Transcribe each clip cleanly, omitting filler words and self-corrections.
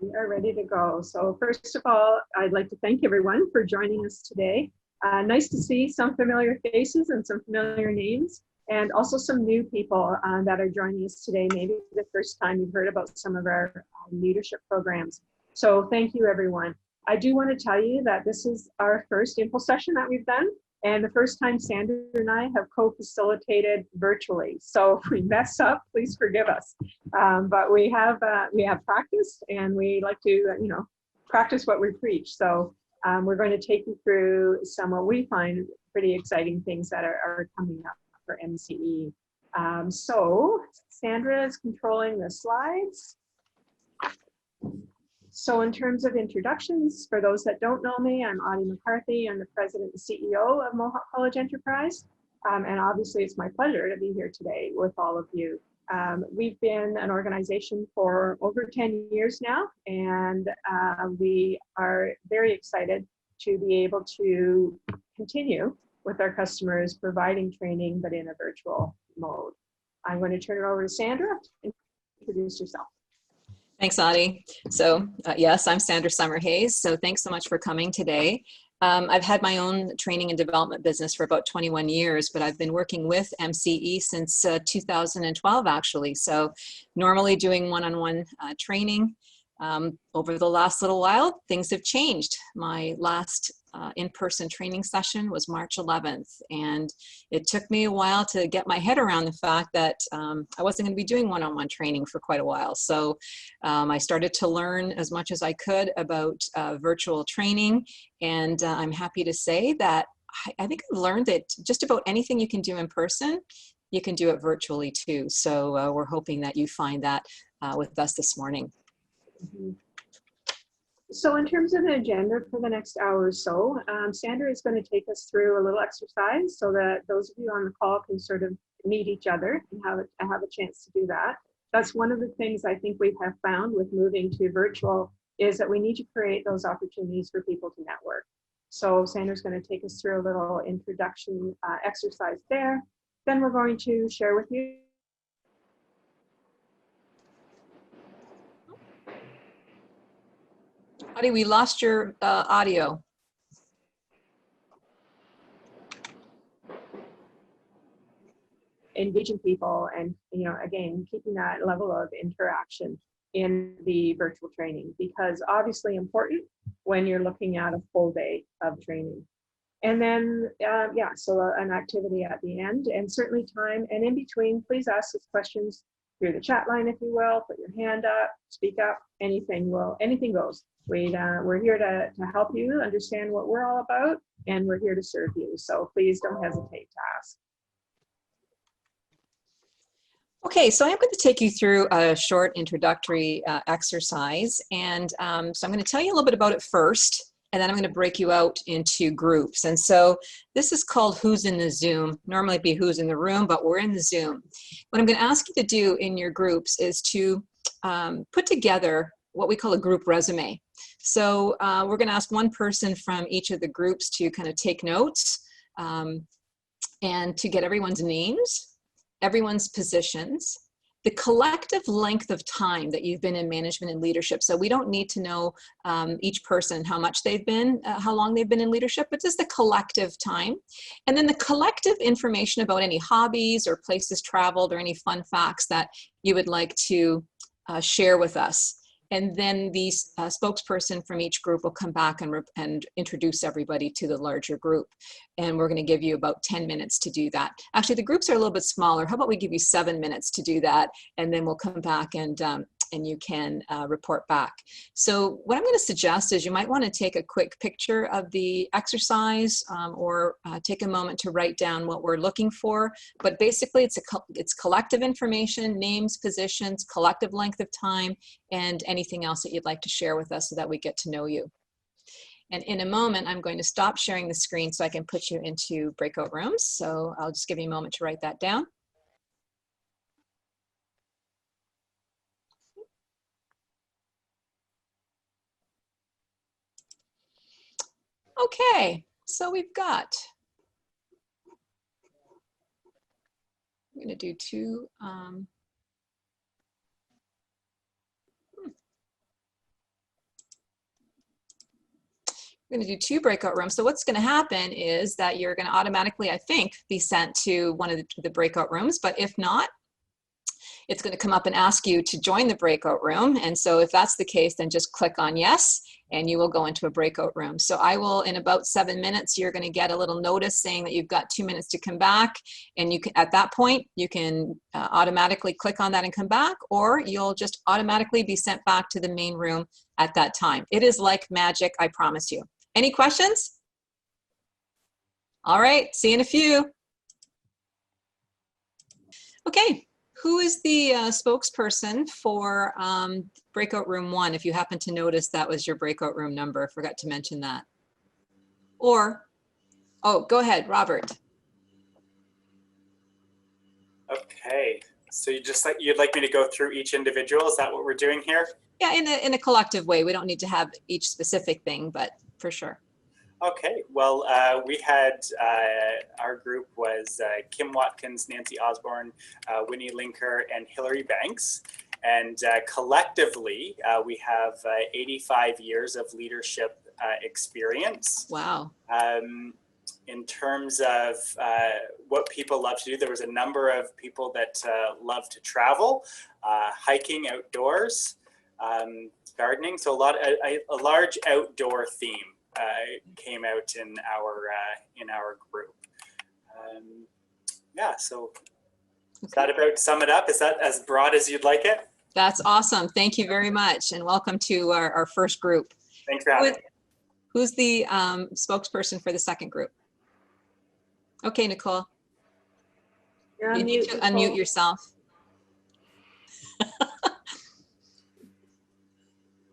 We are ready to go. So first of all, I'd like to thank everyone for joining us today. Nice to see some familiar faces and some familiar names, and also some new people that are joining us today. Maybe the first time you've heard about some of our leadership programs. So thank you, everyone. I do want to tell you that this is our first info session that we've done, and the first time Sandra and I have co-facilitated virtually. So if we mess up, please forgive us. But we have practiced, and we like to, practice what we preach. So we're going to take you through some what we find pretty exciting things that are coming up for MCE. So Sandra is controlling the slides. So in terms of introductions, for those that don't know me, I'm Audie McCarthy. I'm the President and CEO of Mohawk College Enterprise. And obviously it's my pleasure to be here today with all of you. We've been an organization for over 10 years now, and we are very excited to be able to continue with our customers providing training, but in a virtual mode. I'm going to turn it over to Sandra to introduce yourself. Thanks, Audie. So yes, I'm Sandra Summerhayes. So thanks so much for coming today. I've had my own training and development business for about 21 years, but I've been working with MCE since 2012, actually. So normally doing one-on-one training. Over the last little while, things have changed. My last in-person training session was March 11th, and it took me a while to get my head around the fact that I wasn't going to be doing one-on-one training for quite a while. So I started to learn as much as I could about virtual training, and I'm happy to say that I think I've learned that just about anything you can do in person, you can do it virtually too. So we're hoping that you find that with us this morning. Mm-hmm. So in terms of the agenda for the next hour or so, Sandra is going to take us through a little exercise so that those of you on the call can sort of meet each other and have a chance to do that. That's one of the things I think we have found with moving to virtual, is that we need to create those opportunities for people to network. So Sandra's going to take us through a little introduction exercise there. Then we're going to share with you Audie, we lost your audio. engaging people and, again, keeping that level of interaction in the virtual training, because obviously important when you're looking at a full day of training. And then, so an activity at the end, and certainly time. And in between, please ask us questions through the chat line, if you will. Put your hand up, speak up, anything goes. We're here to help you understand what we're all about, and we're here to serve you. So please don't hesitate to ask. Okay, so I'm going to take you through a short introductory exercise. And so I'm going to tell you a little bit about it first, and then I'm going to break you out into groups. And so this is called Who's in the Zoom. Normally it'd be Who's in the Room, but we're in the Zoom. What I'm going to ask you to do in your groups is to put together what we call a group resume. So we're going to ask one person from each of the groups to kind of take notes and to get everyone's names, everyone's positions, the collective length of time that you've been in management and leadership. So we don't need to know each person how much they've been, how long they've been in leadership, but just the collective time. And then the collective information about any hobbies or places traveled or any fun facts that you would like to share with us. And then the spokesperson from each group will come back and introduce everybody to the larger group. And we're going to give you about 10 minutes to do that. Actually, the groups are a little bit smaller. How about we give you 7 minutes to do that, and then we'll come back and you can report back. So what I'm going to suggest is you might want to take a quick picture of the exercise or take a moment to write down what we're looking for. But basically, it's collective information, names, positions, collective length of time, and anything else that you'd like to share with us so that we get to know you. And in a moment, I'm going to stop sharing the screen so I can put you into breakout rooms. So I'll just give you a moment to write that down. Okay, so we've got, I'm going to do two. We're going to do 2 breakout rooms. So what's going to happen is that you're going to automatically, I think, be sent to one of the breakout rooms. But if not, it's going to come up and ask you to join the breakout room. And so if that's the case, then just click on yes, and you will go into a breakout room. So I will, in about 7 minutes, you're going to get a little notice saying that you've got 2 minutes to come back. And you can, at that point, you can automatically click on that and come back, or you'll just automatically be sent back to the main room at that time. It is like magic, I promise you. Any questions? All right, see you in a few. Okay. Who is the spokesperson for breakout room 1? If you happen to notice that was your breakout room number, I forgot to mention that. Or, oh, go ahead, Robert. Okay, so you'd like me to go through each individual? Is that what we're doing here? Yeah, in a collective way. We don't need to have each specific thing, but for sure. Okay, well, we had, our group was Kim Watkins, Nancy Osborne, Winnie Linker, and Hillary Banks. And collectively, we have 85 years of leadership experience. Wow. In terms of what people love to do, there was a number of people that love to travel, hiking outdoors, gardening. So a large outdoor theme came out in our group. Yeah, so does that about sum it up? Is that as broad as you'd like it? That's awesome. Thank you very much. And welcome to our first group. Thanks for having me. Who's the spokesperson for the second group? Okay, Nicole. You need to unmute yourself.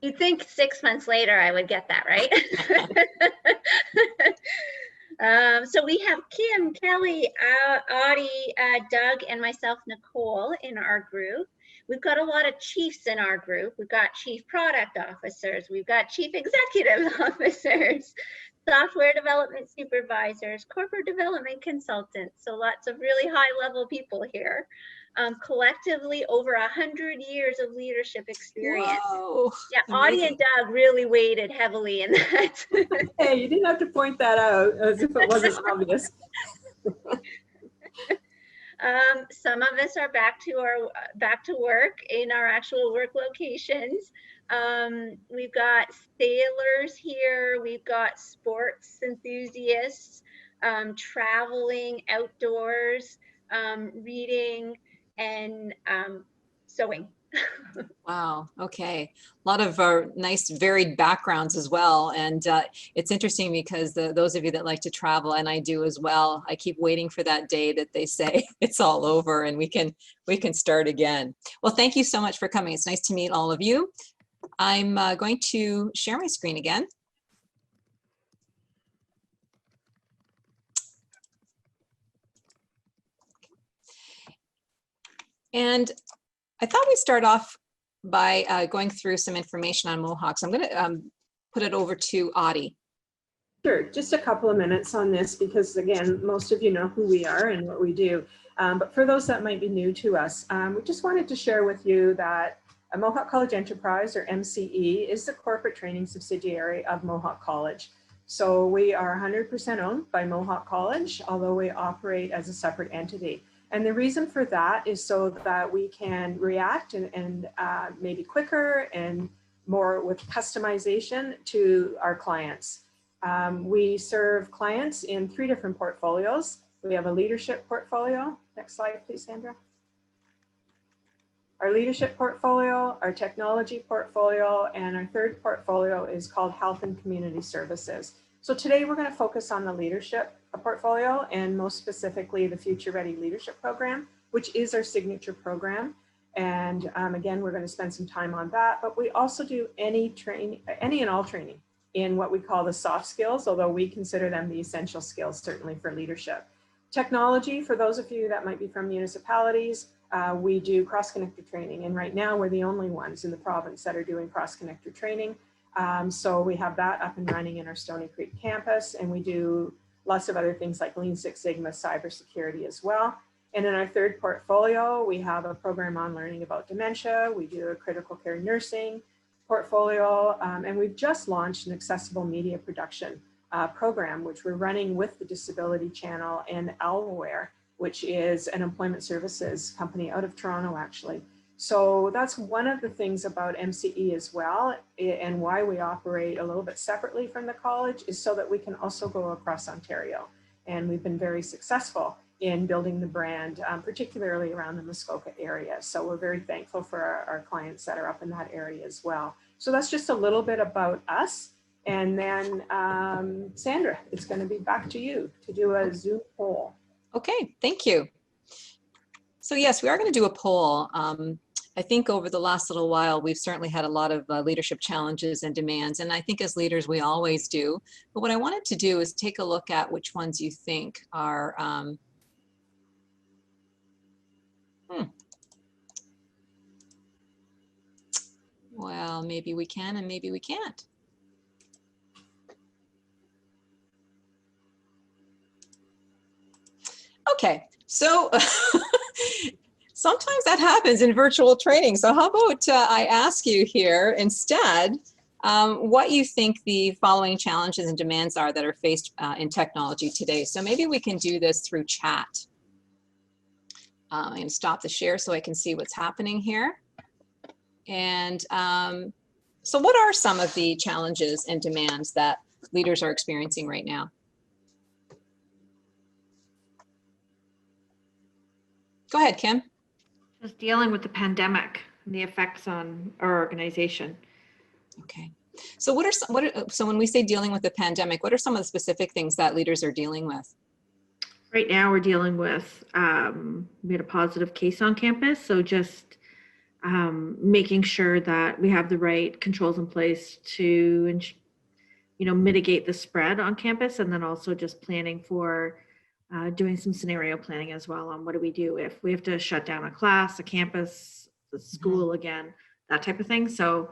You'd think 6 months later I would get that, right? So we have Kim, Kelly, Audie, Doug, and myself, Nicole, in our group. We've got a lot of chiefs in our group. We've got chief product officers. We've got chief executive officers, software development supervisors, corporate development consultants. So lots of really high-level people here. Collectively, over 100 years of leadership experience. Whoa, yeah, amazing. Audie and Doug really weighted heavily in that. Hey, you didn't have to point that out as if it wasn't obvious. Some of us are back to work in our actual work locations. We've got sailors here. We've got sports enthusiasts, traveling outdoors, reading, and sewing. Wow. Okay. A lot of nice varied backgrounds as well. And it's interesting because those of you that like to travel, and I do as well, I keep waiting for that day that they say it's all over and we can start again. Well, thank you so much for coming. It's nice to meet all of you. I'm going to share my screen again. And I thought we'd start off by going through some information on Mohawk. So I'm going to put it over to Audie. Sure, just a couple of minutes on this because, again, most of you know who we are and what we do. But for those that might be new to us, we just wanted to share with you that Mohawk College Enterprise, or MCE, is the corporate training subsidiary of Mohawk College. So we are 100% owned by Mohawk College, although we operate as a separate entity. And the reason for that is so that we can react and maybe quicker and more with customization to our clients. We serve clients in 3 different portfolios. We have a leadership portfolio. Next slide, please, Sandra. Our leadership portfolio, our technology portfolio, and our third portfolio is called Health and Community Services. So today we're going to focus on the leadership portfolio and most specifically the Future Ready Leadership Program, which is our signature program. And again, we're going to spend some time on that, but we also do any and all training in what we call the soft skills, although we consider them the essential skills, certainly for leadership. Technology, for those of you that might be from municipalities, we do cross-connector training. And right now we're the only ones in the province that are doing cross-connector training. So we have that up and running in our Stony Creek campus, and we do lots of other things like Lean Six Sigma, cybersecurity as well. And in our third portfolio, we have a program on learning about dementia. We do a critical care nursing. portfolio, and we've just launched an accessible media production program, which we're running with the Disability Channel and Alware, which is an employment services company out of Toronto, actually. So that's one of the things about MCE as well, and why we operate a little bit separately from the college, is so that we can also go across Ontario. And we've been very successful in building the brand, particularly around the Muskoka area. So we're very thankful for our clients that are up in that area as well. So that's just a little bit about us. And then Sandra, it's going to be back to you to do a Zoom poll. Okay, thank you. So yes, we are going to do a poll. I think over the last little while, we've certainly had a lot of leadership challenges and demands, and I think as leaders, we always do. But what I wanted to do is take a look at which ones you think are well, maybe we can and maybe we can't. Okay, so sometimes that happens in virtual training. So how about I ask you here instead what you think the following challenges and demands are that are faced in technology today. So maybe we can do this through chat. I'm going to stop the share so I can see what's happening here. And so what are some of the challenges and demands that leaders are experiencing right now? Go ahead, Kim. Just dealing with the pandemic and the effects on our organization. Okay. So so when we say dealing with the pandemic, what are some of the specific things that leaders are dealing with? Right now we're dealing with, we had a positive case on campus. So just making sure that we have the right controls in place to, mitigate the spread on campus. And then also just planning for doing some scenario planning as well on what do we do if we have to shut down a class, a campus, the school again, that type of thing. So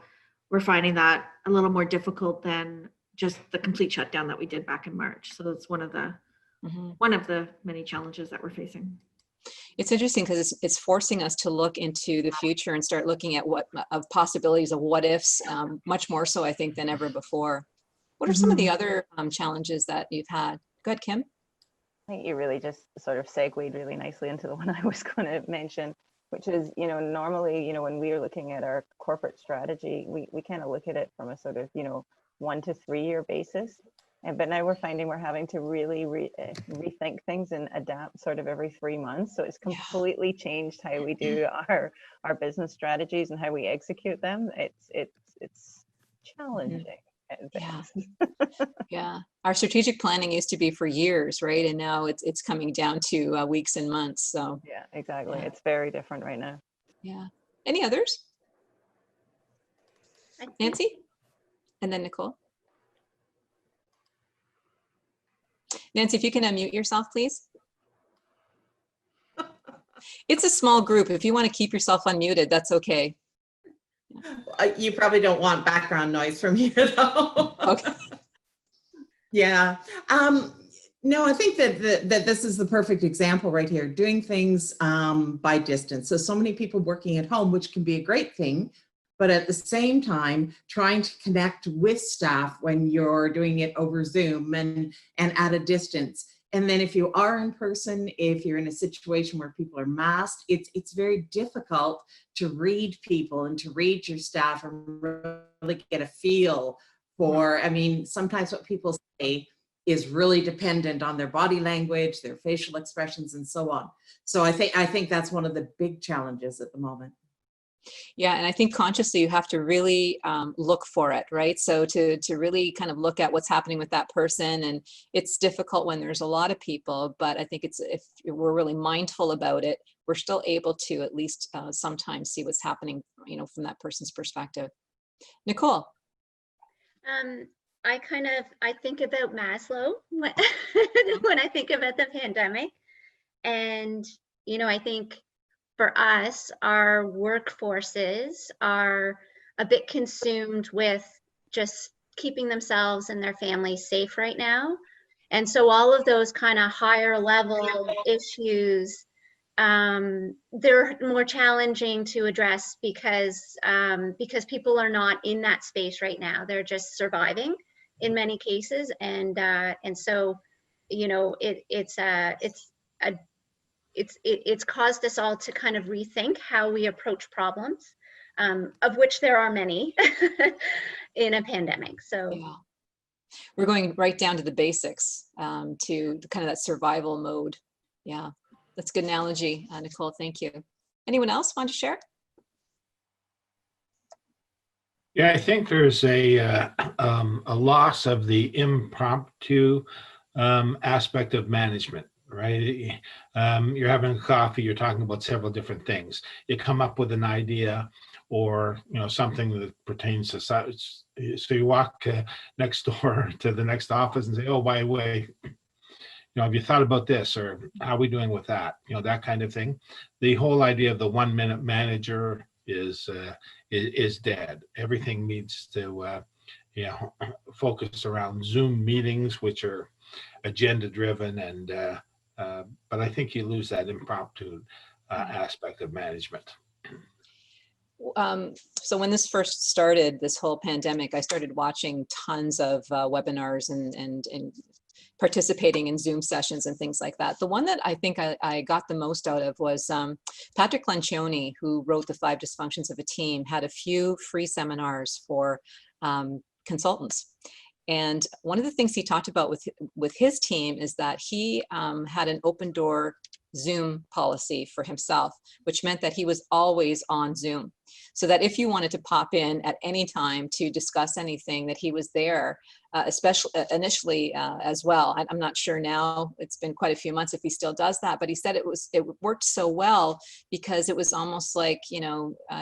we're finding that a little more difficult than just the complete shutdown that we did back in March. So that's one of the many challenges that we're facing. It's interesting because it's forcing us to look into the future and start looking at of possibilities of what ifs, much more so I think than ever before. What are some of the other challenges that you've had? Go ahead, Kim. I think you really just sort of segued really nicely into the one I was going to mention, which is, normally, when we are looking at our corporate strategy, we kind of look at it from a sort of, 1 to 3 year basis. But now we're finding we're having to really rethink things and adapt sort of every 3 months. So it's completely changed how we do our business strategies and how we execute them. It's challenging. Yeah. Our strategic planning used to be for years, right? And now it's coming down to weeks and months. So yeah, exactly. It's very different right now. Yeah. Any others? Nancy? And then Nicole. Nancy, if you can unmute yourself, please. It's a small group. If you want to keep yourself unmuted, that's okay. You probably don't want background noise from here, though. Okay. Yeah. No, I think that this is the perfect example right here, doing things by distance. So many people working at home, which can be a great thing, but at the same time, trying to connect with staff when you're doing it over Zoom and at a distance. And then if you are in person, if you're in a situation where people are masked, it's very difficult to read people and to read your staff and really get a feel for, I mean, sometimes what people say is really dependent on their body language, their facial expressions, and so on. So I think that's one of the big challenges at the moment. Yeah, and I think consciously you have to really look for it, right? So to really kind of look at what's happening with that person, and it's difficult when there's a lot of people, but I think if we're really mindful about it, we're still able to at least sometimes see what's happening, from that person's perspective. Nicole. I think about Maslow when I think about the pandemic, and I think for us, our workforces are a bit consumed with just keeping themselves and their families safe right now. And so all of those kind of higher level issues they're more challenging to address because people are not in that space right now. They're just surviving in many cases, and so, you know, it's caused us all to kind of rethink how we approach problems, of which there are many in a pandemic. So yeah, we're going right down to the basics, to kind of that survival mode. Yeah, that's a good analogy, Nicole. Thank you. Anyone else want to share? Yeah, I think there's a loss of the impromptu aspect of management, right? You're having coffee, you're talking about several different things. You come up with an idea, or something that pertains to such. So you walk next door to the next office and say, "Oh, by the way, have you thought about this, or how are we doing with that?" That kind of thing. The whole idea of the 1-minute manager is dead. Everything needs to focus around Zoom meetings, which are agenda driven, and but I think you lose that impromptu aspect of management. So when this first started, this whole pandemic, I started watching tons of webinars and participating in Zoom sessions and things like that. The one that I think I got the most out of was Patrick Lencioni, who wrote The 5 Dysfunctions of a Team, had a few free seminars for consultants. And one of the things he talked about with his team is that he had an open door Zoom policy for himself, which meant that he was always on Zoom. So that if you wanted to pop in at any time to discuss anything, that he was there, especially initially as well. I'm not sure now, it's been quite a few months if he still does that, but he said it worked so well because it was almost like,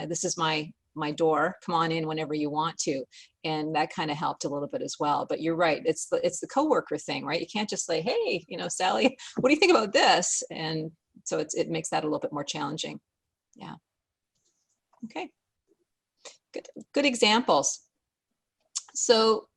this is my door, come on in whenever you want to. And that kind of helped a little bit as well. But you're right, it's the coworker thing, right? You can't just say, "Hey, Sally, what do you think about this?" And so it makes that a little bit more challenging. Yeah. Okay. Good examples. So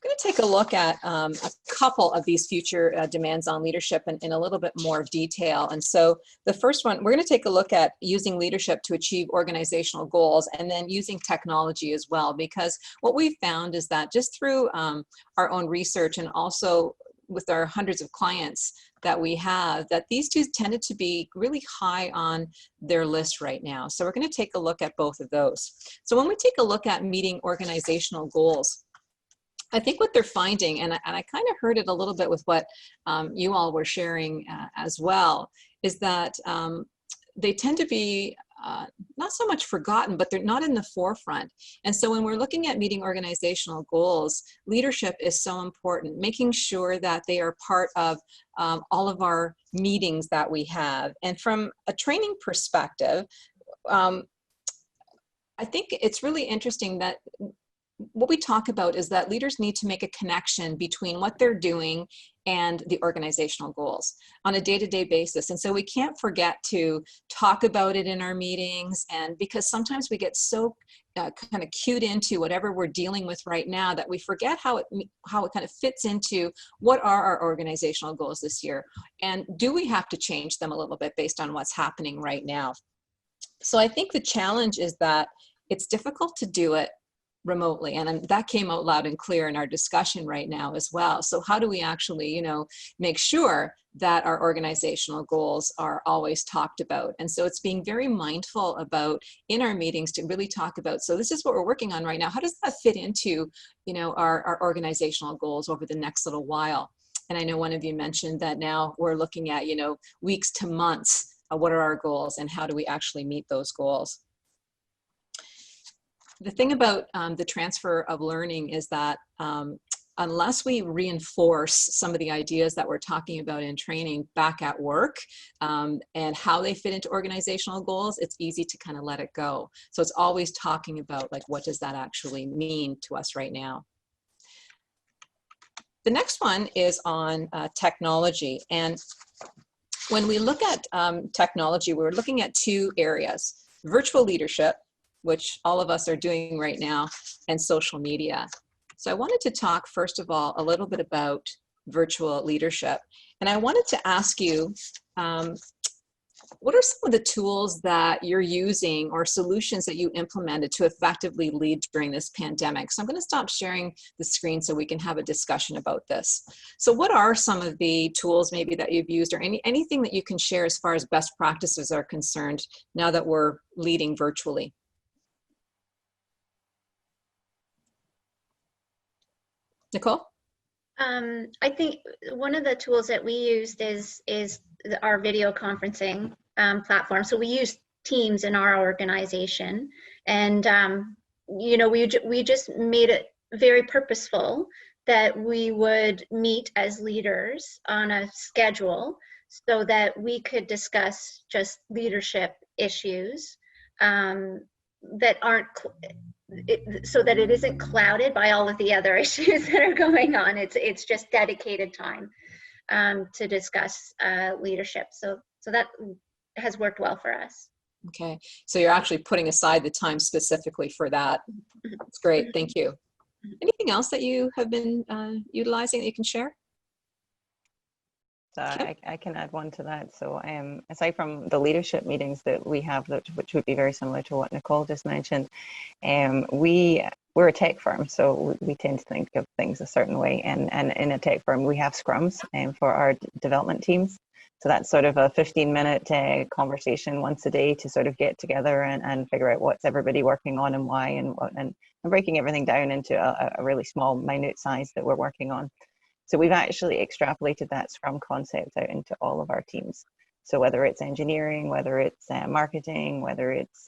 I'm going to take a look at a couple of these future demands on leadership in a little bit more detail. And so the first one, we're going to take a look at using leadership to achieve organizational goals, and then using technology as well, because what we've found is that just through our own research, and also with our hundreds of clients that we have, that these two tended to be really high on their list right now. So we're going to take a look at both of those. So when we take a look at meeting organizational goals, I think what they're finding, and I kind of heard it a little bit with what you all were sharing as well, is that they tend to be not so much forgotten, but they're not in the forefront. And so when we're looking at meeting organizational goals, leadership is so important, making sure that they are part of all of our meetings that we have. And from a training perspective, I think it's really interesting that what we talk about is that leaders need to make a connection between what they're doing and the organizational goals on a day-to-day basis. And so we can't forget to talk about it in our meetings, and because sometimes we get so kind of cued into whatever we're dealing with right now that we forget how it kind of fits into what are our organizational goals this year, and do we have to change them a little bit based on what's happening right now. So I think the challenge is that it's difficult to do it remotely, and that came out loud and clear in our discussion right now as well. So how do we actually, make sure that our organizational goals are always talked about? And so it's being very mindful about in our meetings to really talk about, so this is what we're working on right now. How does that fit into, our organizational goals over the next little while? And I know one of you mentioned that now we're looking at, weeks to months, what are our goals and how do we actually meet those goals? The thing about the transfer of learning is that unless we reinforce some of the ideas that we're talking about in training back at work and how they fit into organizational goals, it's easy to kind of let it go. So it's always talking about, like, what does that actually mean to us right now? The next one is on technology. And when we look at technology, we're looking at two areas: virtual leadership, which all of us are doing right now, and social media. So I wanted to talk, first of all, a little bit about virtual leadership. And I wanted to ask you, what are some of the tools that you're using or solutions that you implemented to effectively lead during this pandemic? So I'm going to stop sharing the screen so we can have a discussion about this. So what are some of the tools maybe that you've used, or anything that you can share as far as best practices are concerned now that we're leading virtually? Nicole? I think one of the tools that we used is our video conferencing platform. So we use Teams in our organization, and you know, we just made it very purposeful that we would meet as leaders on a schedule so that we could discuss just leadership issues that aren't so that it isn't clouded by all of the other issues that are going on. It's just dedicated time to discuss leadership. So that has worked well for us. Okay, so you're actually putting aside the time specifically for that. That's great, thank you. Anything else that you have been utilizing that you can share? So I can add one to that. So aside from the leadership meetings that we have, which would be very similar to what Nicole just mentioned, we're a tech firm, so we tend to think of things a certain way. And in a tech firm, we have scrums for our development teams. So that's sort of a 15-minute conversation once a day to sort of get together and figure out what's everybody working on and why, and breaking everything down into a really small, minute size that we're working on. So we've actually extrapolated that Scrum concept out into all of our teams. So whether it's engineering, whether it's marketing, whether it's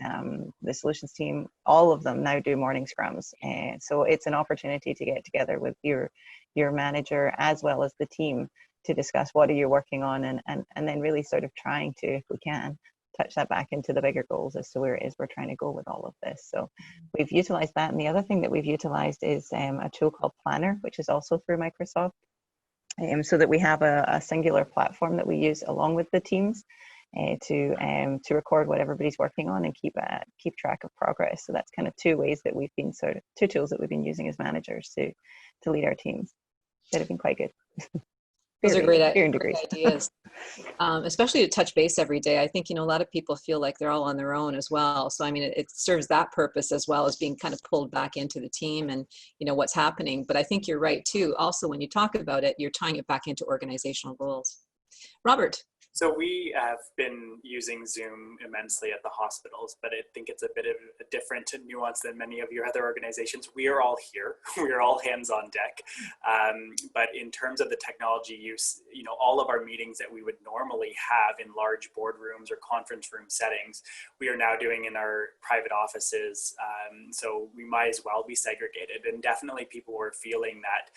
the solutions team, all of them now do morning Scrums. And so it's an opportunity to get together with your manager as well as the team to discuss what are you working on, and then really sort of trying to, if we can, touch that back into the bigger goals as to where it is we're trying to go with all of this. So we've utilized that. And the other thing that we've utilized is a tool called Planner, which is also through Microsoft. So that we have a singular platform that we use along with the teams to record what everybody's working on and keep track of progress. So that's kind of two tools that we've been using as managers to lead our teams that have been quite good. Those are great ideas, especially to touch base every day. I think, you know, a lot of people feel like they're all on their own as well. So, I mean, it serves that purpose as well as being kind of pulled back into the team and, you know, what's happening. But I think you're right, too. Also, when you talk about it, you're tying it back into organizational goals. Robert. So we have been using Zoom immensely at the hospitals, but I think it's a bit of a different nuance than many of your other organizations. We are all here. We are all hands on deck. But in terms of the technology use, you know, all of our meetings that we would normally have in large boardrooms or conference room settings, we are now doing in our private offices. So we might as well be segregated. And definitely people were feeling that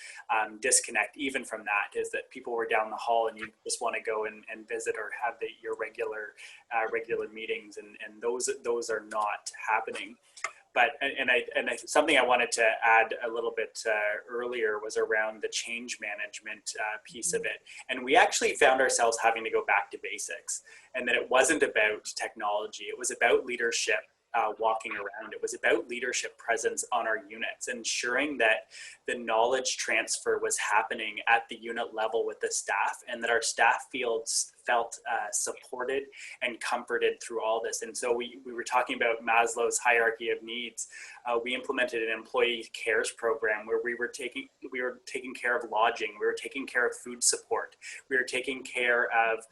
disconnect even from that, is that people were down the hall and you just want to go and visit or have your regular meetings, and those are not happening. But something I wanted to add a little bit earlier was around the change management piece of it. And we actually found ourselves having to go back to basics, and that it wasn't about technology, it was about leadership. Walking around. It was about leadership presence on our units, ensuring that the knowledge transfer was happening at the unit level with the staff, and that our staff felt supported and comforted through all this. And so we were talking about Maslow's hierarchy of needs. We implemented an employee cares program where we were taking care of lodging, we were taking care of food support, we were taking care of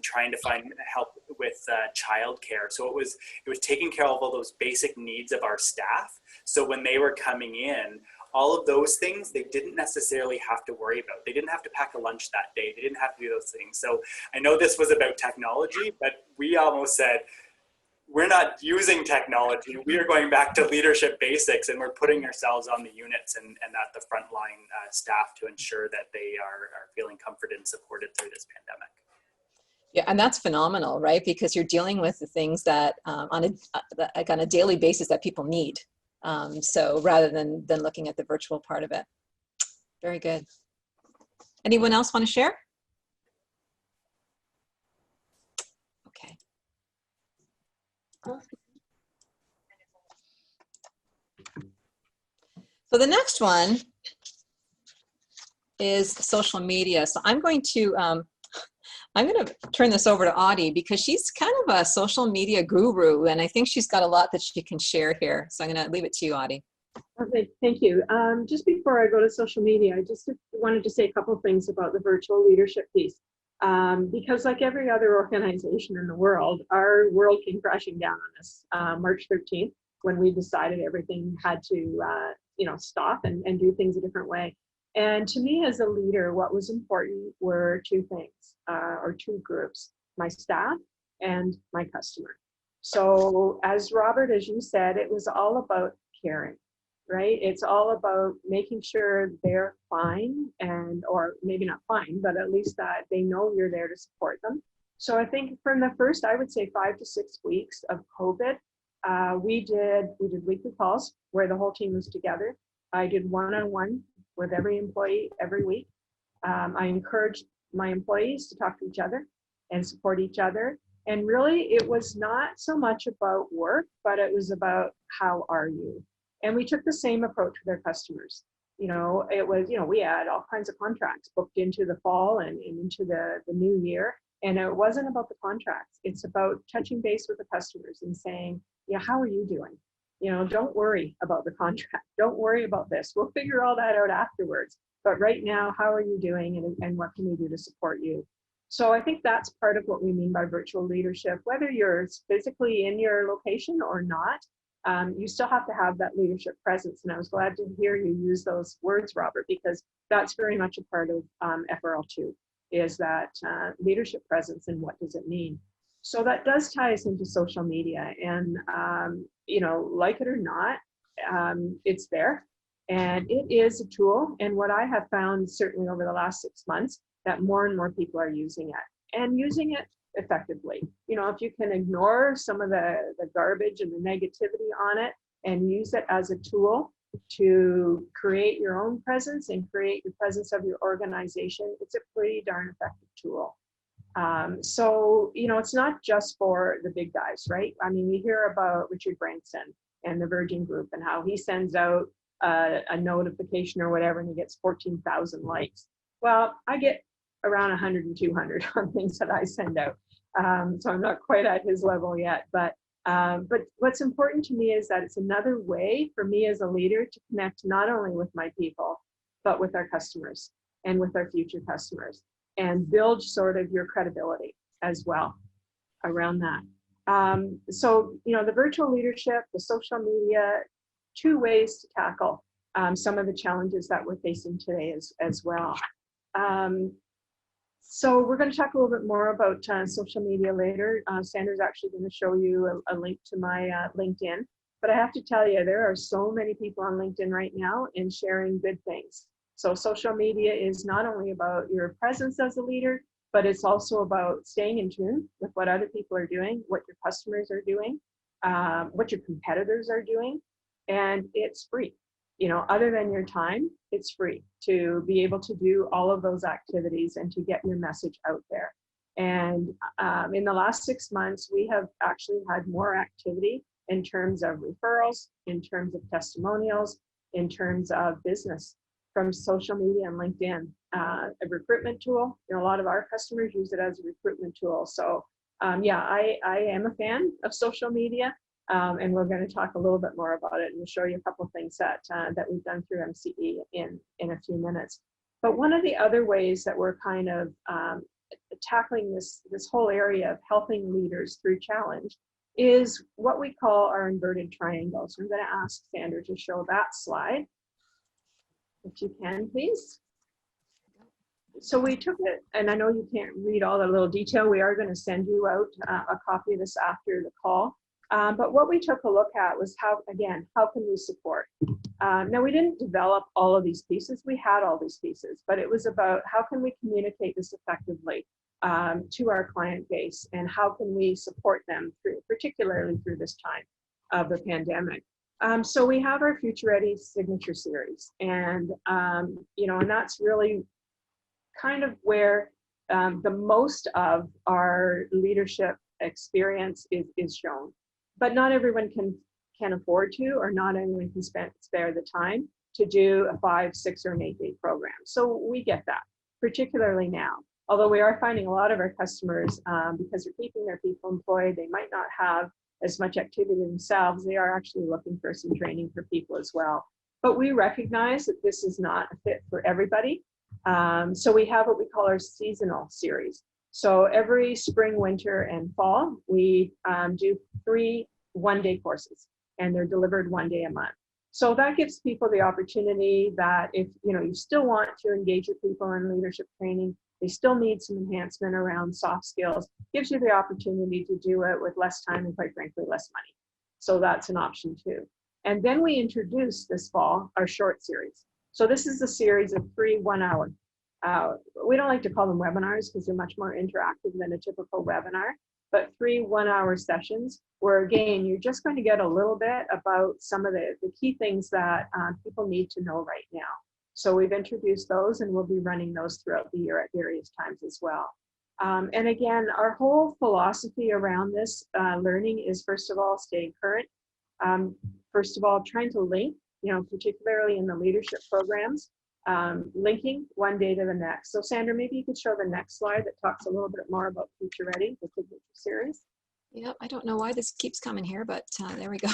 trying to find help with childcare. So it was taking care of all those basic needs of our staff. So when they were coming in, all of those things they didn't necessarily have to worry about. They didn't have to pack a lunch that day. They didn't have to do those things. So I know this was about technology, but we almost said, we're not using technology. We are going back to leadership basics, and we're putting ourselves on the units and at the frontline staff to ensure that they are feeling comforted and supported through this pandemic. Yeah, and that's phenomenal, right? Because you're dealing with the things that on a daily basis that people need. So rather than looking at the virtual part of it. Very good. Anyone else want to share? Okay. So the next one is social media. So I'm going to turn this over to Audie because she's kind of a social media guru, and I think she's got a lot that she can share here. So I'm going to leave it to you, Audie. Okay, thank you. Just before I go to social media, I just wanted to say a couple of things about the virtual leadership piece. Because like every other organization in the world, our world came crashing down on us March 13th when we decided everything had to stop and do things a different way. And to me as a leader, what was important were two things, or two groups, my staff and my customer. So as Robert, as you said, it was all about caring, right? It's all about making sure they're fine or maybe not fine, but at least that they know you're there to support them. So I think from the first, I would say 5 to 6 weeks of COVID, we did weekly calls where the whole team was together. I did one-on-one with every employee every week. I encouraged my employees to talk to each other and support each other. And really, it was not so much about work, but it was about how are you? And we took the same approach with our customers. It was, we had all kinds of contracts booked into the fall and into the new year. And it wasn't about the contracts. It's about touching base with the customers and saying, yeah, how are you doing? Don't worry about the contract. Don't worry about this. We'll figure all that out afterwards. But right now, how are you doing and what can we do to support you? So I think that's part of what we mean by virtual leadership. Whether you're physically in your location or not, you still have to have that leadership presence. And I was glad to hear you use those words, Robert, because that's very much a part of FRL2, is that leadership presence and what does it mean? So that does tie us into social media. And, like it or not, it's there. And it is a tool. And what I have found, certainly over the last 6 months, that more and more people are using it and using it effectively. If you can ignore some of the garbage and the negativity on it and use it as a tool to create your own presence and create the presence of your organization, it's a pretty darn effective tool. So, it's not just for the big guys, right? I mean, we hear about Richard Branson and the Virgin Group and how he sends out a notification or whatever, and he gets 14,000 likes. Well, I get around 100 and 200 on things that I send out. So I'm not quite at his level yet, but what's important to me is that it's another way for me as a leader to connect not only with my people, but with our customers and with our future customers, and build sort of your credibility as well around that. So, the virtual leadership, the social media, two ways to tackle some of the challenges that we're facing today as well. So we're going to talk a little bit more about social media later. Sandra's actually going to show you a link to my LinkedIn. But I have to tell you, there are so many people on LinkedIn right now and sharing good things. So social media is not only about your presence as a leader, but it's also about staying in tune with what other people are doing, what your customers are doing, what your competitors are doing, and it's free. Other than your time, it's free to be able to do all of those activities and to get your message out there. And in the last 6 months, we have actually had more activity in terms of referrals, in terms of testimonials, in terms of business from social media and LinkedIn. A recruitment tool, a lot of our customers use it as a recruitment tool. So I am a fan of social media. And we're going to talk a little bit more about it, and we'll show you a couple of things that we've done through MCE in a few minutes. But one of the other ways that we're kind of tackling this whole area of helping leaders through challenge is what we call our inverted triangle. So I'm going to ask Sandra to show that slide, if you can, please. So we took it, and I know you can't read all the little detail. We are going to send you out a copy of this after the call. But what we took a look at was how can we support? Now, we didn't develop all of these pieces. We had all these pieces, but it was about how can we communicate this effectively to our client base, and how can we support them particularly through this time of the pandemic. So we have our Future Ready Signature Series, and and that's really kind of where the most of our leadership experience is shown. But not everyone can afford to, or not everyone can spare the time to do a 5, 6, or an 8-day program. So we get that, particularly now. Although we are finding a lot of our customers, because they're keeping their people employed, they might not have as much activity themselves, they are actually looking for some training for people as well. But we recognize that this is not a fit for everybody. So we have what we call our seasonal series. So every spring, winter, and fall, we do 3 one-day courses, and they're delivered 1 day a month. So that gives people the opportunity that if you still want to engage your people in leadership training, they still need some enhancement around soft skills, gives you the opportunity to do it with less time and, quite frankly, less money. So that's an option too. And then we introduced this fall our short series. So this is a series of 3 1-hour. We don't like to call them webinars because they're much more interactive than a typical webinar, but 3 1-hour sessions where, again, you're just going to get a little bit about some of the key things that people need to know right now. So we've introduced those, and we'll be running those throughout the year at various times as well. And again, our whole philosophy around this learning is, first of all, staying current. First of all, trying to link, particularly in the leadership programs, linking one day to the next. So Sandra, maybe you could show the next slide that talks a little bit more about Future Ready, the Signature Series. Yep, I don't know why this keeps coming here, but there we go.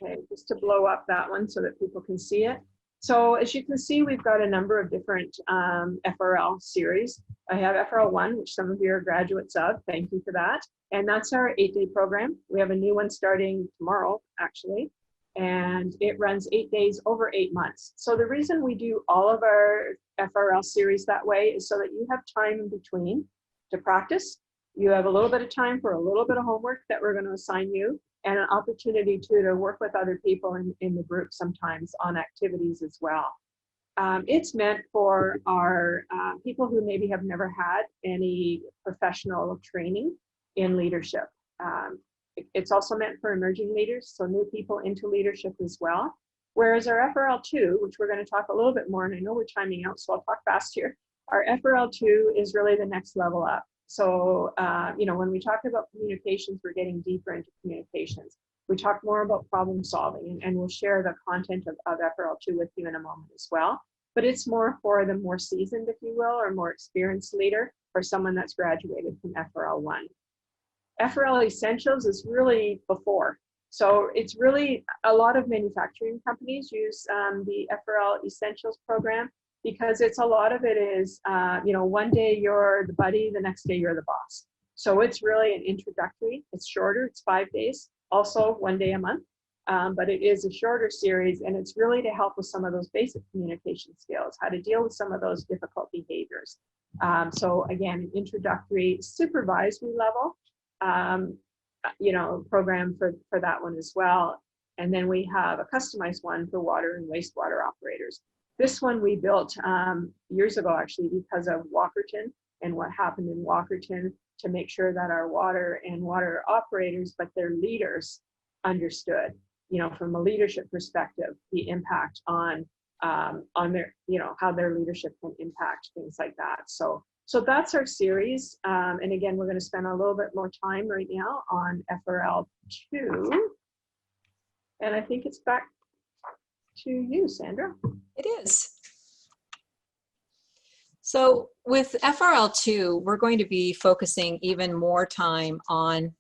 Okay, just to blow up that one so that people can see it. So as you can see, we've got a number of different FRL series. I have FRL 1, which some of you are graduates of. Thank you for that. And that's our 8-day program. We have a new one starting tomorrow, actually. And it runs 8 days over 8 months. So the reason we do all of our FRL series that way is so that you have time in between to practice. You have a little bit of time for a little bit of homework that we're going to assign you, and an opportunity to work with other people in the group sometimes on activities as well. It's meant for our people who maybe have never had any professional training in leadership. It's also meant for emerging leaders, so new people into leadership as well. Whereas our FRL 2, which we're going to talk a little bit more, and I know we're timing out, so I'll talk fast here. Our FRL 2 is really the next level up. So, when we talk about communications, we're getting deeper into communications. We talk more about problem solving, and we'll share the content of FRL 2 with you in a moment as well. But it's more for the more seasoned, if you will, or more experienced leader, or someone that's graduated from FRL 1. FRL Essentials is really before. So it's really, a lot of manufacturing companies use the FRL Essentials program, because it's a lot of it is, one day you're the buddy, the next day you're the boss. So it's really an introductory. It's shorter, it's 5 days, also 1 day a month, but it is a shorter series, and it's really to help with some of those basic communication skills, how to deal with some of those difficult behaviors. So again, an introductory supervisory level, program for that one as well. And then we have a customized one for water and wastewater operators. This one we built years ago, actually, because of Walkerton and what happened in Walkerton, to make sure that our water and water operators, but their leaders, understood, from a leadership perspective, the impact on their, how their leadership can impact things like that. So that's our series. And again, we're going to spend a little bit more time right now on FRL 2. And I think it's back to you, Sandra. It is. So with FRL 2, we're going to be focusing even more time on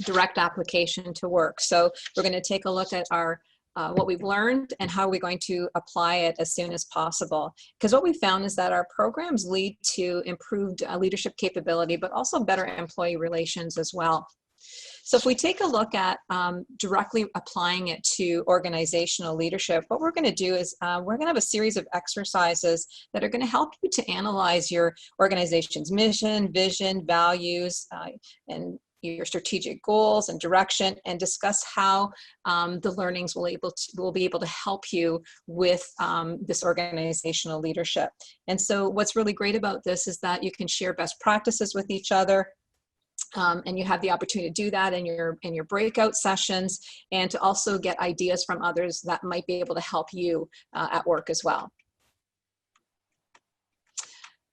direct application to work. So we're going to take a look at our what we've learned and how we're going to apply it as soon as possible. Because what we found is that our programs lead to improved leadership capability, but also better employee relations as well. So if we take a look at directly applying it to organizational leadership, what we're going to do is we're going to have a series of exercises that are going to help you to analyze your organization's mission, vision, values, and your strategic goals and direction, and discuss how the learnings will be able to help you with this organizational leadership. And so what's really great about this is that you can share best practices with each other. And you have the opportunity to do that in your breakout sessions, and to also get ideas from others that might be able to help you at work as well.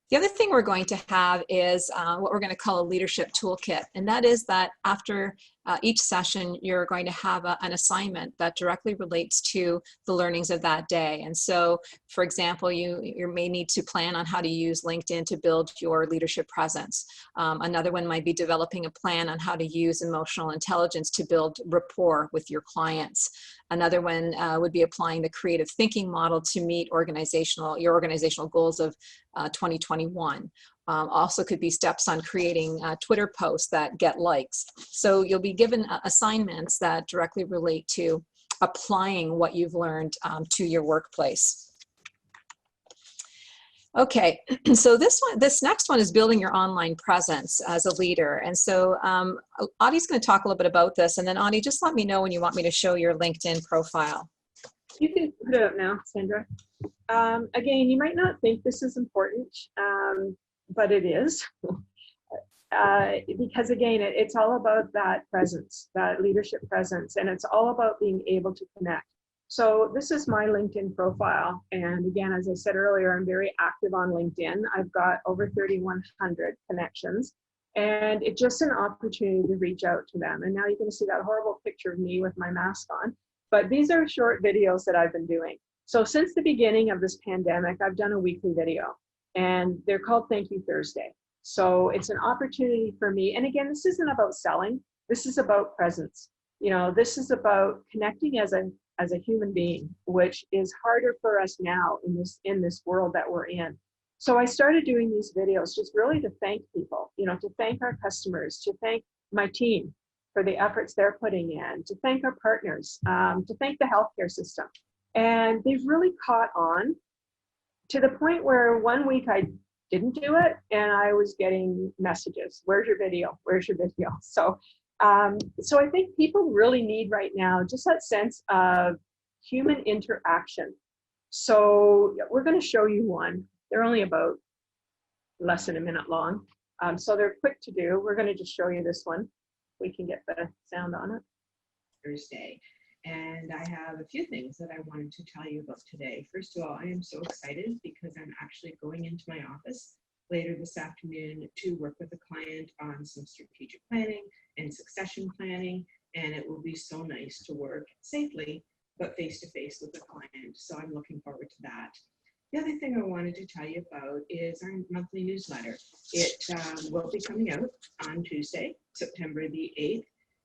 The other thing we're going to have is what we're going to call a leadership toolkit. And that is that after each session, you're going to have an assignment that directly relates to the learnings of that day. And so, for example, you may need to plan on how to use LinkedIn to build your leadership presence. Another one might be developing a plan on how to use emotional intelligence to build rapport with your clients. Another one would be applying the creative thinking model to meet your organizational goals of 2021. Also could be steps on creating Twitter posts that get likes. So you'll be given assignments that directly relate to applying what you've learned to your workplace. Okay, so this next one is building your online presence as a leader. And so Audie's going to talk a little bit about this, and then Audie, just let me know when you want me to show your LinkedIn profile. You can put it up now, Sandra. Again, you might not think this is important, but it is. Because again, it's all about that presence, that leadership presence, and it's all about being able to connect. So this is my LinkedIn profile. And again, as I said earlier, I'm very active on LinkedIn. I've got over 3,100 connections, and it's just an opportunity to reach out to them. And now you can see that horrible picture of me with my mask on, but these are short videos that I've been doing. So since the beginning of this pandemic, I've done a weekly video, and they're called Thank You Thursday. So it's an opportunity for me. And again, this isn't about selling. This is about presence. You know, this is about connecting as a human being, which is harder for us now in this world that we're in. So I started doing these videos just really to thank people, you know, to thank our customers, to thank my team for the efforts they're putting in, to thank our partners, to thank the healthcare system. And they've really caught on to the point where one week I didn't do it and I was getting messages, where's your video? Where's your video? So I think people really need right now just that sense of human interaction. So we're going to show you one. They're only about less than a minute long. So they're quick to do. We're going to just show you this one. We can get the sound on it. Thursday. And I have a few things that I wanted to tell you about today. First of all, I am so excited because I'm actually going into my office later this afternoon to work with a client on some strategic planning and succession planning. And it will be so nice to work safely, but face-to-face with the client. So I'm looking forward to that. The other thing I wanted to tell you about is our monthly newsletter. It will be coming out on Tuesday, September the 8th.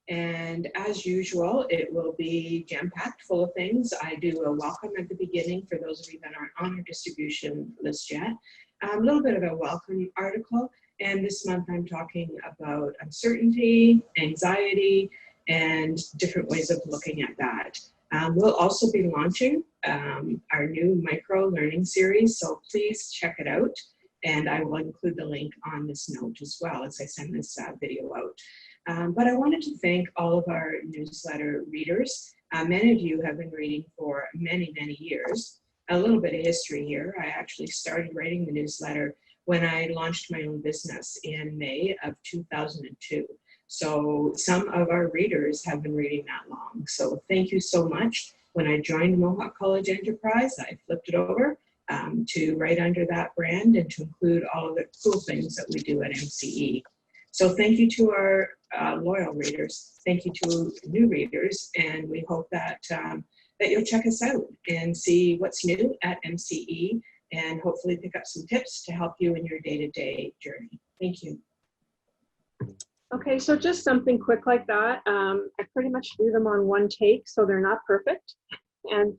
And as usual, it will be jam-packed full of things. I do a welcome at the beginning for those of you that aren't on our distribution list yet. A little bit of a welcome article. And this month I'm talking about uncertainty, anxiety, and different ways of looking at that. We'll also be launching our new micro learning series. So please check it out. And I will include the link on this note as well as I send this video out. But I wanted to thank all of our newsletter readers. Many of you have been reading for many, many years. A little bit of history here. I actually started writing the newsletter when I launched my own business in May of 2002. So some of our readers have been reading that long. So thank you so much. When I joined Mohawk College Enterprise, I flipped it over to write under that brand and to include all of the cool things that we do at MCE. So thank you to our loyal readers. Thank you to new readers, and we hope that that you'll check us out and see what's new at MCE, and hopefully pick up some tips to help you in your day-to-day journey. Thank you. Okay, so just something quick like that. I pretty much do them on one take, so they're not perfect, and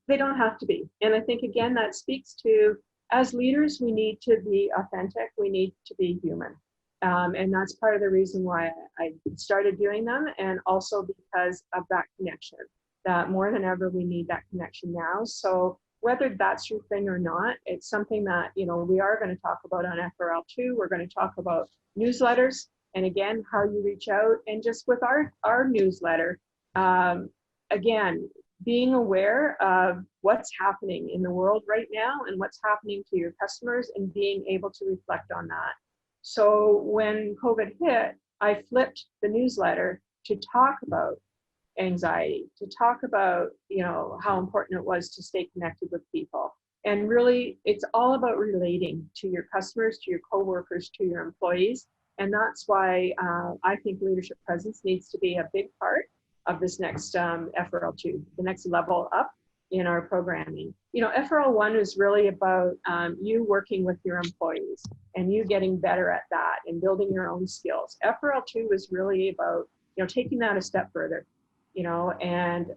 they don't have to be. And I think again that speaks to, as leaders, we need to be authentic. We need to be human. And that's part of the reason why I started doing them, and also because of that connection, that more than ever we need that connection now. So whether that's your thing or not, it's something that, you know, we are going to talk about on FRL2. We're going to talk about newsletters, and again, how you reach out. And just with our newsletter, again, being aware of what's happening in the world right now and what's happening to your customers, and being able to reflect on that. So when COVID hit, I flipped the newsletter to talk about anxiety, to talk about, you know, how important it was to stay connected with people. And really, it's all about relating to your customers, to your coworkers, to your employees. And that's why I think leadership presence needs to be a big part of this next FRL2, the next level up in our programming. You know, FRL1 is really about you working with your employees and you getting better at that and building your own skills. FRL2 is really about, you know, taking that a step further, you know, and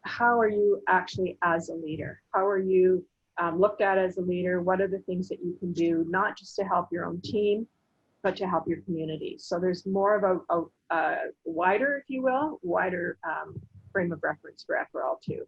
how are you actually as a leader? How are you looked at as a leader? What are the things that you can do, not just to help your own team, but to help your community? So there's more of a wider, if you will, wider frame of reference for FRL2.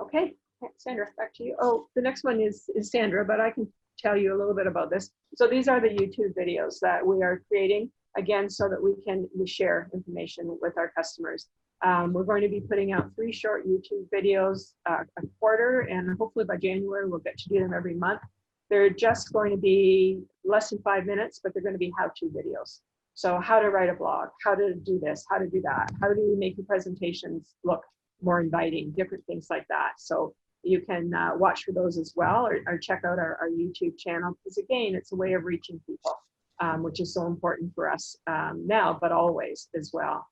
Okay, Sandra, back to you. Oh, the next one is Sandra, but I can tell you a little bit about this. So these are the YouTube videos that we are creating, again, so that we share information with our customers. We're going to be putting out 3 short YouTube videos a quarter, and hopefully by January, we'll get to do them every month. They're just going to be less than 5 minutes, but they're going to be how-to videos. So how to write a blog, how to do this, how to do that, how do you make your presentations look more inviting, different things like that. So you can watch for those as well, or check out our YouTube channel, because again, it's a way of reaching people, which is so important for us now, but always as well.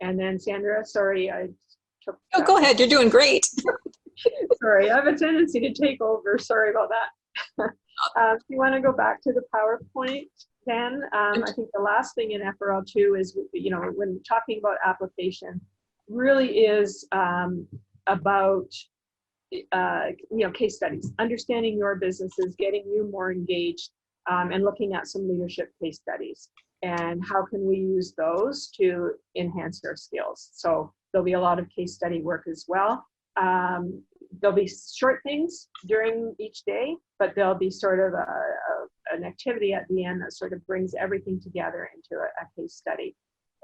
And then Sandra, sorry, I took. Oh, go ahead, you're doing great. Sorry, I have a tendency to take over, sorry about that. If you want to go back to the PowerPoint, then I think the last thing in FRL2 is, you know, when talking about application, really is about you know, case studies, understanding your businesses, getting you more engaged, and looking at some leadership case studies, and how can we use those to enhance our skills. So there'll be a lot of case study work as well. There'll be short things during each day, but there'll be sort of an activity at the end that sort of brings everything together into a case study.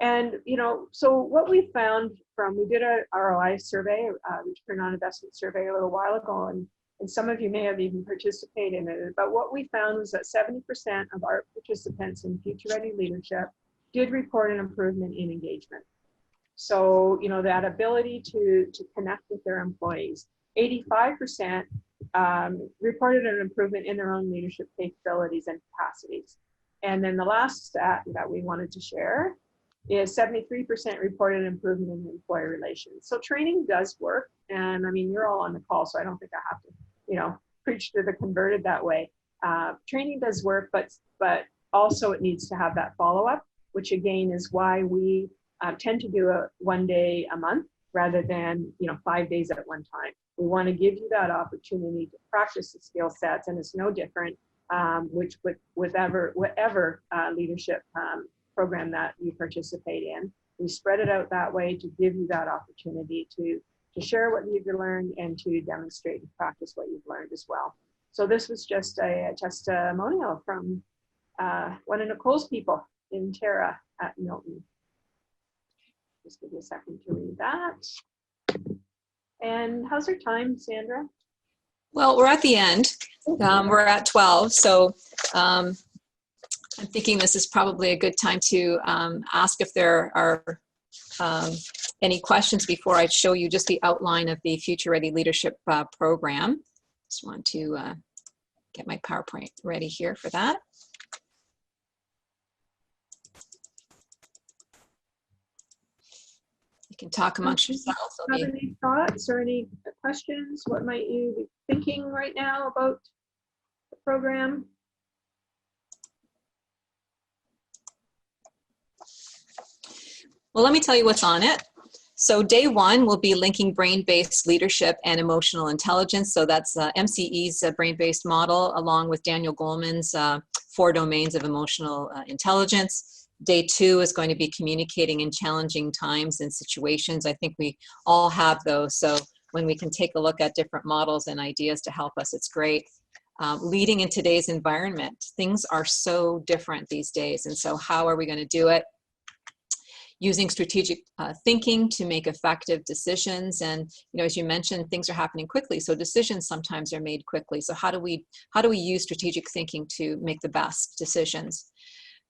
And, you know, so what we found we did a ROI survey, return on investment survey a little while ago, and some of you may have even participated in it, but what we found was that 70% of our participants in Future Ready Leadership did report an improvement in engagement. So, you know, that ability to connect with their employees. 85% reported an improvement in their own leadership capabilities and capacities. And then the last stat that we wanted to share is 73% reported improvement in employee relations. So training does work. And I mean, you're all on the call, so I don't think I have to, you know, preach to the converted that way. Training does work, but also it needs to have that follow-up, which again is why we tend to do a 1 day a month rather than, you know, 5 days at one time. We want to give you that opportunity to practice the skill sets, and it's no different whatever leadership program that you participate in. We spread it out that way to give you that opportunity to share what you've learned and to demonstrate and practice what you've learned as well. So this was just a testimonial from one of Nicole's people in Tara at Milton. Just give you a second to read that. And how's our time, Sandra? Well, we're at the end. We're at 12, so I'm thinking this is probably a good time to ask if there are any questions before I show you just the outline of the Future Ready Leadership program. Just want to get my PowerPoint ready here for that. You can talk amongst yourselves. Have any thoughts or any questions? What might you be thinking right now about the program? Well, let me tell you what's on it. So day 1 will be linking brain-based leadership and emotional intelligence. So that's MCE's brain-based model, along with Daniel Goleman's 4 domains of emotional intelligence. Day 2 is going to be communicating in challenging times and situations. I think we all have those. So when we can take a look at different models and ideas to help us, it's great. Leading in today's environment, things are so different these days. And so how are we going to do it? Using strategic thinking to make effective decisions. And, you know, as you mentioned, things are happening quickly. So decisions sometimes are made quickly. So how do we use strategic thinking to make the best decisions?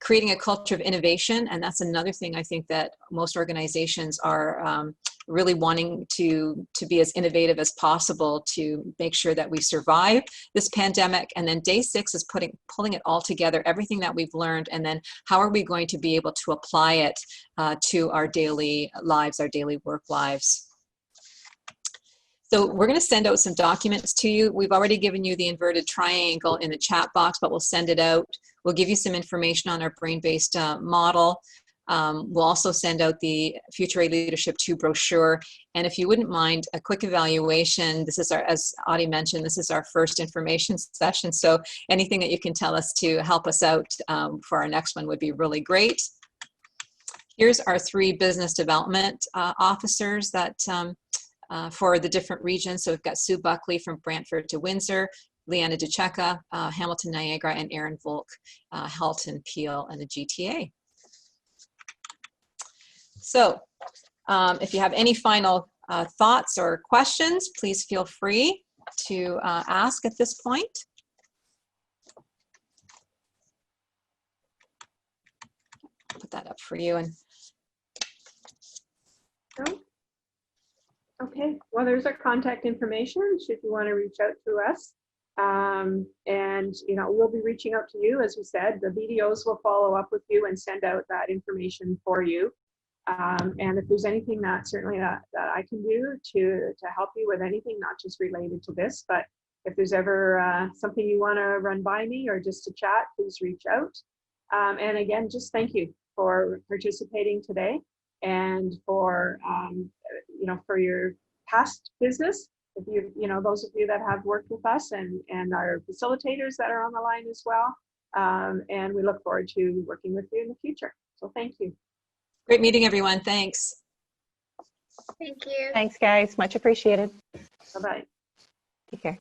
creating a culture of innovation, and that's another thing I think that most organizations are really wanting to be as innovative as possible to make sure that we survive this pandemic. And then day 6 is pulling it all together, everything that we've learned, and then how are we going to be able to apply it to our daily lives, our daily work lives. So we're going to send out some documents to you. We've already given you the inverted triangle in the chat box, but we'll send it out. We'll give you some information on our brain-based model. We'll also send out the Future A Leadership 2 brochure. And if you wouldn't mind, a quick evaluation. This is our, as Audie mentioned, this is our first information session. So anything that you can tell us to help us out for our next one would be really great. Here's our 3 business development officers that for the different regions. So we've got Sue Buckley from Brantford to Windsor, Leanna DeCecca, Hamilton, Niagara, and Aaron Volk, Halton, Peel, and the GTA. So if you have any final thoughts or questions, please feel free to ask at this point. Put that up for you. And no? Okay, well, there's our contact information should you want to reach out to us. And, you know, we'll be reaching out to you. As we said, the BDOs will follow up with you and send out that information for you. And if there's anything that certainly that I can do to help you with anything, not just related to this, but if there's ever something you want to run by me or just to chat, please reach out. And again, just thank you for participating today and for, you know, for your past business. If you know, those of you that have worked with us and our facilitators that are on the line as well. And we look forward to working with you in the future. So thank you. great meeting, everyone. Thanks. Thank you. Thanks, guys. Much appreciated. Bye-bye. Take care.